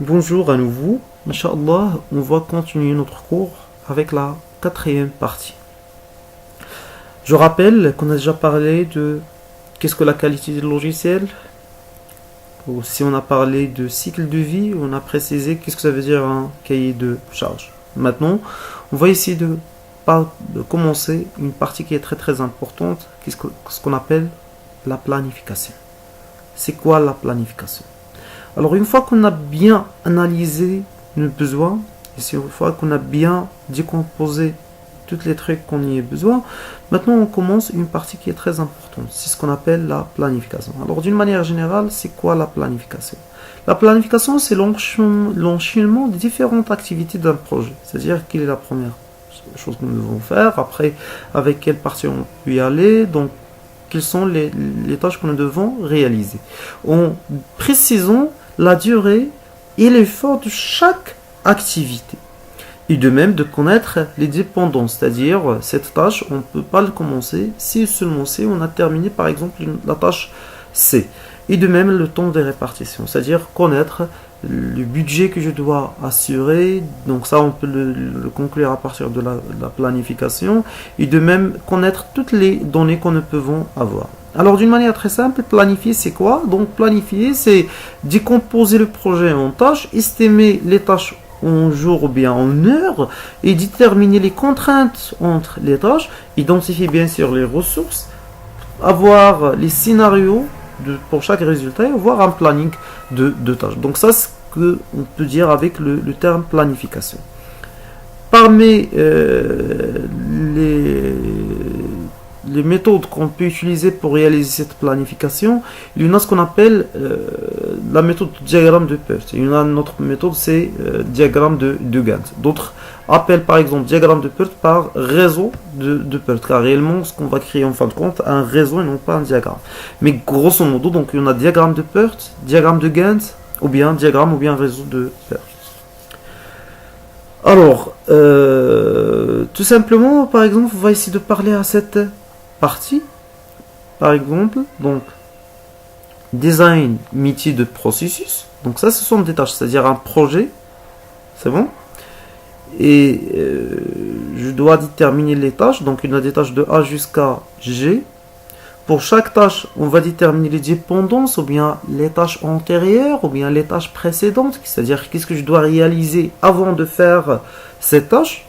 Bonjour à nouveau. Inch'Allah, on va continuer notre cours avec la quatrième partie. Je rappelle qu'on a déjà parlé de qu'est-ce que la qualité du logiciel. Si on a parlé de cycle de vie, on a précisé qu'est-ce que ça veut dire un cahier de charge. Maintenant, on va essayer de commencer une partie qui est très importante, ce qu'on appelle la planification. C'est quoi la planification? Alors une fois qu'on a bien analysé nos besoins, et une fois qu'on a bien décomposé tous les trucs qu'on y a besoin, maintenant on commence une partie qui est très importante. C'est ce qu'on appelle la planification. Alors d'une manière générale, c'est quoi la planification? La planification, c'est l'enchaînement des différentes activités d'un projet. C'est-à-dire quelle est la première chose que nous devons faire, après avec quelle partie on peut y aller, donc quelles sont les tâches que nous devons réaliser. En précisant la durée et l'effort de chaque activité. Et de même de connaître les dépendances, c'est-à-dire cette tâche, on ne peut pas le commencer si seulement si on a terminé par exemple la tâche C. Et de même le temps de répartition, c'est-à-dire connaître le budget que je dois assurer, donc ça on peut le conclure à partir de la planification, et de même connaître toutes les données qu'on ne pouvons avoir. Alors d'une manière très simple, planifier c'est quoi? Donc planifier c'est décomposer le projet en tâches, estimer les tâches en jours ou bien en heures, et déterminer les contraintes entre les tâches, identifier bien sûr les ressources, avoir les scénarios pour chaque résultat et avoir un planning de tâches. Donc ça, c'est ce qu'on peut dire avec le terme planification. Parmi les méthodes qu'on peut utiliser pour réaliser cette planification, il y en a ce qu'on appelle la méthode diagramme de Peart. Il y en a une autre méthode, c'est diagramme de Gantt. D'autres appellent par exemple diagramme de Peart par réseau de Peart, car réellement ce qu'on va créer en fin de compte, un réseau et non pas un diagramme. Mais grosso modo, donc il y en a diagramme de Peart, diagramme de Gantt, ou bien diagramme ou bien réseau de Peart. Alors, tout simplement, par exemple, on va essayer de parler à cette partie, par exemple, donc design, métier de processus. Donc ça, ce sont des tâches, c'est-à-dire un projet, c'est bon. Et je dois déterminer les tâches, donc il y a des tâches de A jusqu'à G. Pour chaque tâche, on va déterminer les dépendances, ou bien les tâches antérieures, ou bien les tâches précédentes, c'est-à-dire qu'est-ce que je dois réaliser avant de faire cette tâche.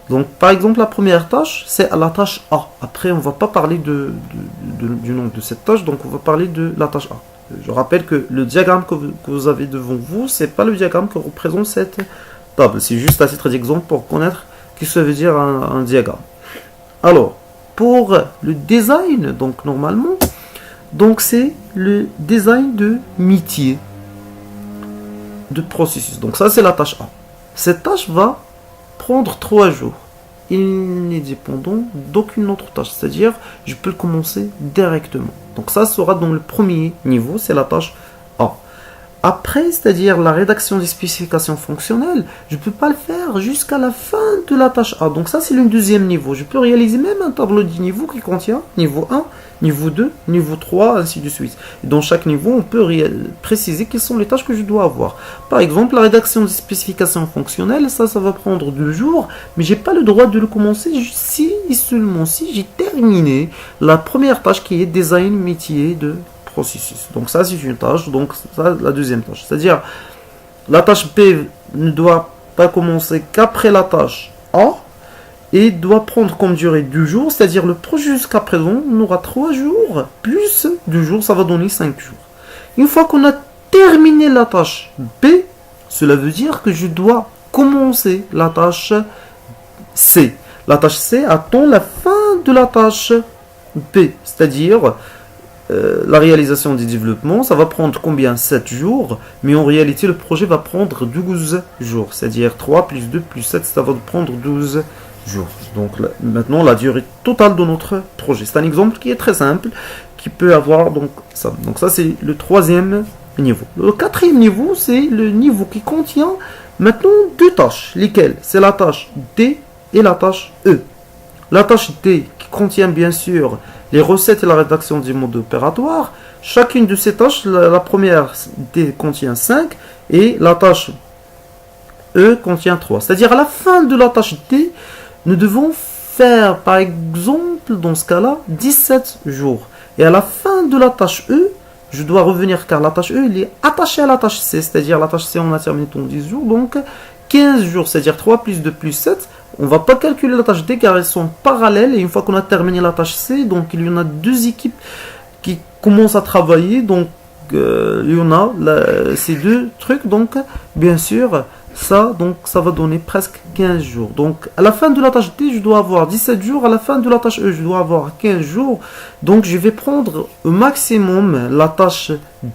Donc, par exemple, la première tâche, c'est la tâche A. Après, on ne va pas parler du nom de cette tâche, donc on va parler de la tâche A. Je rappelle que le diagramme que vous avez devant vous, ce n'est pas le diagramme que représente cette table. C'est juste à titre d'exemple pour connaître ce que ça veut dire un diagramme. Alors, pour le design, donc normalement, donc c'est le design de métier, de processus. Donc ça, c'est la tâche A. Cette tâche va prendre 3 jours. Il n'est dépendant d'aucune autre tâche. C'est-à-dire, je peux le commencer directement. Donc ça sera dans le premier niveau, c'est la tâche A. Après, c'est-à-dire la rédaction des spécifications fonctionnelles, je ne peux pas le faire jusqu'à la fin de la tâche A. Donc ça, c'est le deuxième niveau. Je peux réaliser même un tableau de niveau qui contient niveau 1, niveau 2, niveau 3, ainsi de suite. Et dans chaque niveau, on peut préciser quelles sont les tâches que je dois avoir. Par exemple, la rédaction des spécifications fonctionnelles, ça va prendre 2 jours, mais j'ai pas le droit de le commencer si et seulement si j'ai terminé la première tâche qui est design métier de processus. Donc ça, c'est une tâche, donc ça, la deuxième tâche. C'est-à-dire, la tâche B ne doit pas commencer qu'après la tâche A, et doit prendre comme durée 2 jours, c'est-à-dire le projet jusqu'à présent, on aura 3 jours, plus 2 jours, ça va donner 5 jours. Une fois qu'on a terminé la tâche B, cela veut dire que je dois commencer la tâche C. La tâche C attend la fin de la tâche B, c'est-à-dire la réalisation des développements, ça va prendre combien? 7 jours, mais en réalité le projet va prendre 12 jours, c'est-à-dire 3 plus 2 plus 7, ça va prendre 12 jours. Donc là, maintenant la durée totale de notre projet. C'est un exemple qui est très simple, qui peut avoir donc ça. Donc ça c'est le troisième niveau. Le quatrième niveau, c'est le niveau qui contient maintenant 2 tâches, lesquelles c'est la tâche D et la tâche E. La tâche D qui contient bien sûr les recettes et la rédaction du mode opératoire. Chacune de ces tâches, la première D contient 5 Et la tâche E contient 3. C'est-à-dire à la fin de la tâche D, nous devons faire par exemple dans ce cas-là 17 jours. Et à la fin de la tâche E, je dois revenir car la tâche E elle est attachée à la tâche C. C'est-à-dire la tâche C on a terminé en 10 jours. Donc 15 jours, c'est-à-dire 3 plus 2 plus 7. On ne va pas calculer la tâche D car elles sont parallèles. Et une fois qu'on a terminé la tâche C, donc il y en a deux équipes qui commencent à travailler. Donc il y en a ces deux trucs. Donc bien sûr, ça va donner presque 15 jours. Donc à la fin de la tâche D, je dois avoir 17 jours. À la fin de la tâche E, je dois avoir 15 jours. Donc je vais prendre au maximum la tâche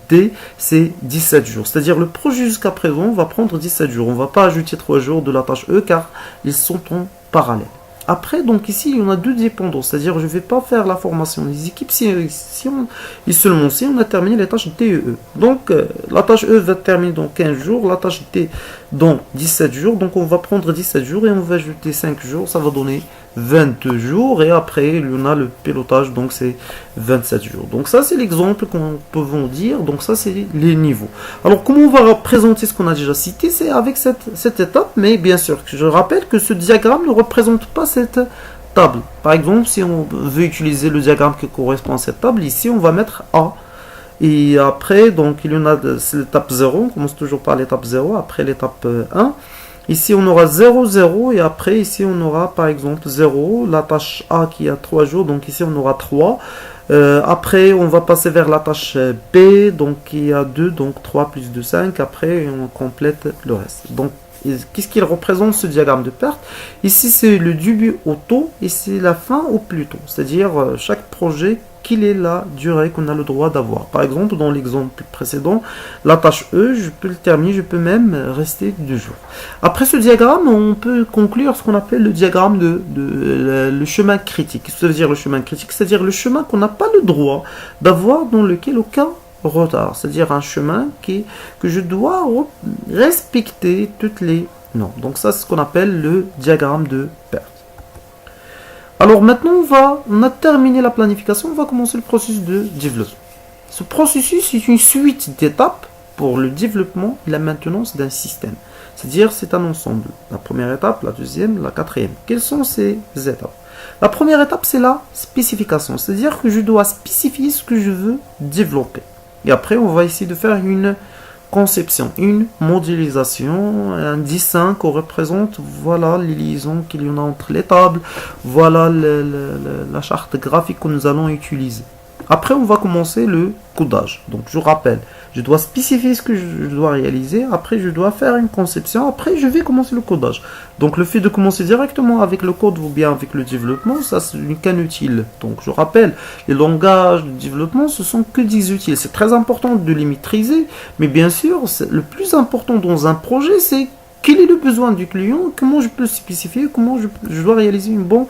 D, c'est 17 jours. C'est-à-dire le projet jusqu'à présent va prendre 17 jours. On ne va pas ajouter 3 jours de la tâche E car ils sont en parallèle. Après, donc ici, il y en a deux dépendances. C'est-à-dire, je ne vais pas faire la formation des équipes et seulement si on a terminé les tâches D et E. Donc, la tâche E va terminer dans 15 jours, la tâche D dans 17 jours. Donc, on va prendre 17 jours et on va ajouter 5 jours. Ça va donner 22 jours. Et après, il y en a le pilotage, donc c'est 27 jours. Donc, ça, c'est l'exemple qu'on peut dire. Donc, ça, c'est les niveaux. Alors, comment on va représenter ce qu'on a déjà cité? C'est avec cette étape. Mais bien sûr, je rappelle que ce diagramme ne représente pas cette table. Par exemple, si on veut utiliser le diagramme qui correspond à cette table, ici, on va mettre A. Et après, donc, il y en a, c'est l'étape 0. On commence toujours par l'étape 0. Après, l'étape 1. Ici, on aura 0, 0. Et après, ici, on aura, par exemple, 0. La tâche A qui a 3 jours. Donc, ici, on aura 3. Après, on va passer vers la tâche B. Donc, qui a 2. Donc, 3 plus 2, 5. Après, on complète le reste. Donc, qu'est-ce qu'il représente ce diagramme de perte? Ici, c'est le début au tôt et c'est la fin au plus tôt. C'est-à-dire, chaque projet, quelle est la durée qu'on a le droit d'avoir. Par exemple, dans l'exemple précédent, la tâche E, je peux le terminer, je peux même rester 2 jours. Après ce diagramme, on peut conclure ce qu'on appelle le diagramme le chemin critique. Qu'est-ce que ça veut dire le chemin critique? C'est-à-dire le chemin qu'on n'a pas le droit d'avoir dans lequel aucun retard. C'est-à-dire un chemin que je dois respecter toutes les normes. Donc ça, c'est ce qu'on appelle le diagramme de perte. Alors maintenant, on a terminé la planification, on va commencer le processus de développement. Ce processus est une suite d'étapes pour le développement et la maintenance d'un système. C'est-à-dire, c'est un ensemble. La première étape, la deuxième, la quatrième. Quelles sont ces étapes? La première étape, c'est la spécification. C'est-à-dire que je dois spécifier ce que je veux développer. Et après, on va essayer de faire une conception, une modélisation, un dessin qu'on représente, voilà les liaisons qu'il y en a entre les tables, voilà la charte graphique que nous allons utiliser. Après, on va commencer le codage. Donc, je rappelle, je dois spécifier ce que je dois réaliser. Après, je dois faire une conception. Après, je vais commencer le codage. Donc, le fait de commencer directement avec le code ou bien avec le développement, ça, c'est inutile. Donc, je rappelle, les langages de développement, ce sont que des outils. C'est très important de les maîtriser. Mais bien sûr, le plus important dans un projet, c'est quel est le besoin du client, comment je peux le spécifier, comment je dois réaliser une bonne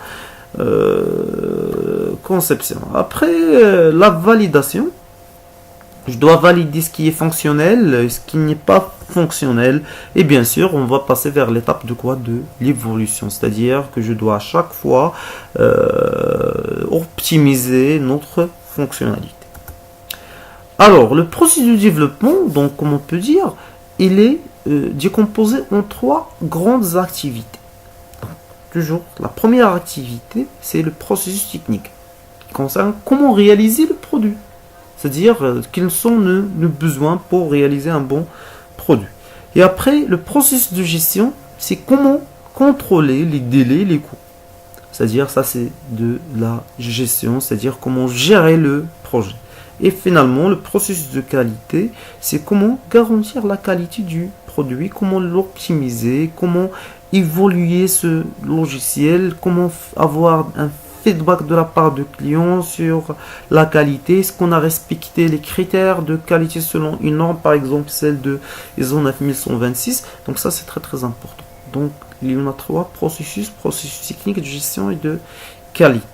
conception. Après la validation, je dois valider ce qui est fonctionnel, ce qui n'est pas fonctionnel, et bien sûr on va passer vers l'étape de quoi? De l'évolution, c'est-à-dire que je dois à chaque fois optimiser notre fonctionnalité. Alors le processus de développement, donc comme on peut dire, il est décomposé en 3 grandes activités. Toujours, la première activité, c'est le processus technique qui concerne comment réaliser le produit. C'est-à-dire quels sont nos besoins pour réaliser un bon produit. Et après, le processus de gestion, c'est comment contrôler les délais, les coûts. C'est-à-dire, ça c'est de la gestion, c'est-à-dire comment gérer le projet. Et finalement, le processus de qualité, c'est comment garantir la qualité du produit, comment l'optimiser, comment évoluer ce logiciel, comment avoir un feedback de la part du client sur la qualité, est-ce qu'on a respecté les critères de qualité selon une norme, par exemple celle de ISO 9126. Donc ça c'est très très important. Donc il y en a 3 processus technique de gestion et de qualité.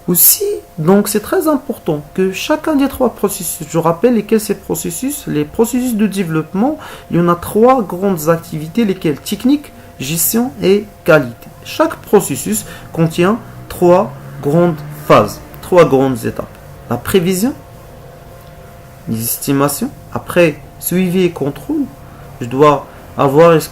Aussi, donc c'est très important que chacun des 3 processus, je rappelle lesquels ces processus, les processus de développement, il y en a 3 grandes activités, lesquelles technique, gestion et qualité. Chaque processus contient 3 grandes phases, 3 grandes étapes. La prévision, les estimations, après suivi et contrôle. Je dois avoir est-ce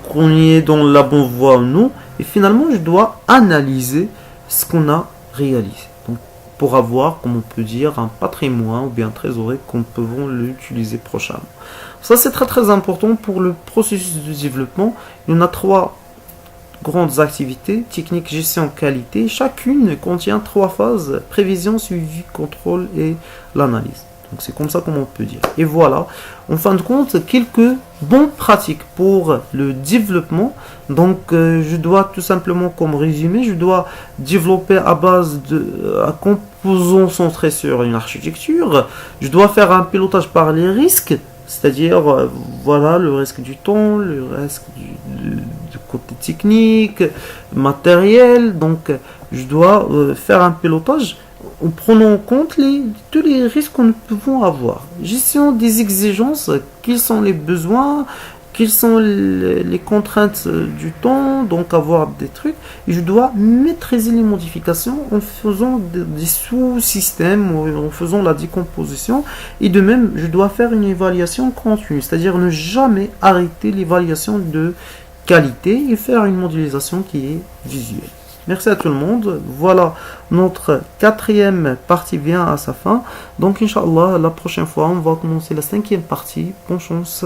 qu'on y est dans la bonne voie ou non. Et finalement, je dois analyser ce qu'on a réalisé. Donc, pour avoir, comme on peut dire, un patrimoine ou bien un trésorerie qu'on peut l'utiliser prochainement. Ça, c'est très très important pour le processus de développement. Il y en a 3 grandes activités: technique, gestion, qualité. Chacune contient 3 phases: prévision, suivi, contrôle et l'analyse. Donc c'est comme ça qu'on peut dire. Et voilà, en fin de compte, quelques bonnes pratiques pour le développement. Donc je dois tout simplement, comme résumé, je dois développer à base de un composant centré sur une architecture. Je dois faire un pilotage par les risques, c'est-à-dire voilà, le risque du temps, le risque du côté technique, matériel. Donc je dois faire un pilotage en prenant en compte tous les risques que nous pouvons avoir. Gestion des exigences, quels sont les besoins, quelles sont les contraintes du temps, donc avoir des trucs. Et je dois maîtriser les modifications en faisant des sous-systèmes, en faisant la décomposition. Et de même, je dois faire une évaluation continue, c'est-à-dire ne jamais arrêter l'évaluation de qualité et faire une modélisation qui est visuelle. Merci à tout le monde. Voilà, notre 4e partie vient à sa fin. Donc, Inch'Allah, la prochaine fois, on va commencer la 5e partie. Bonne chance.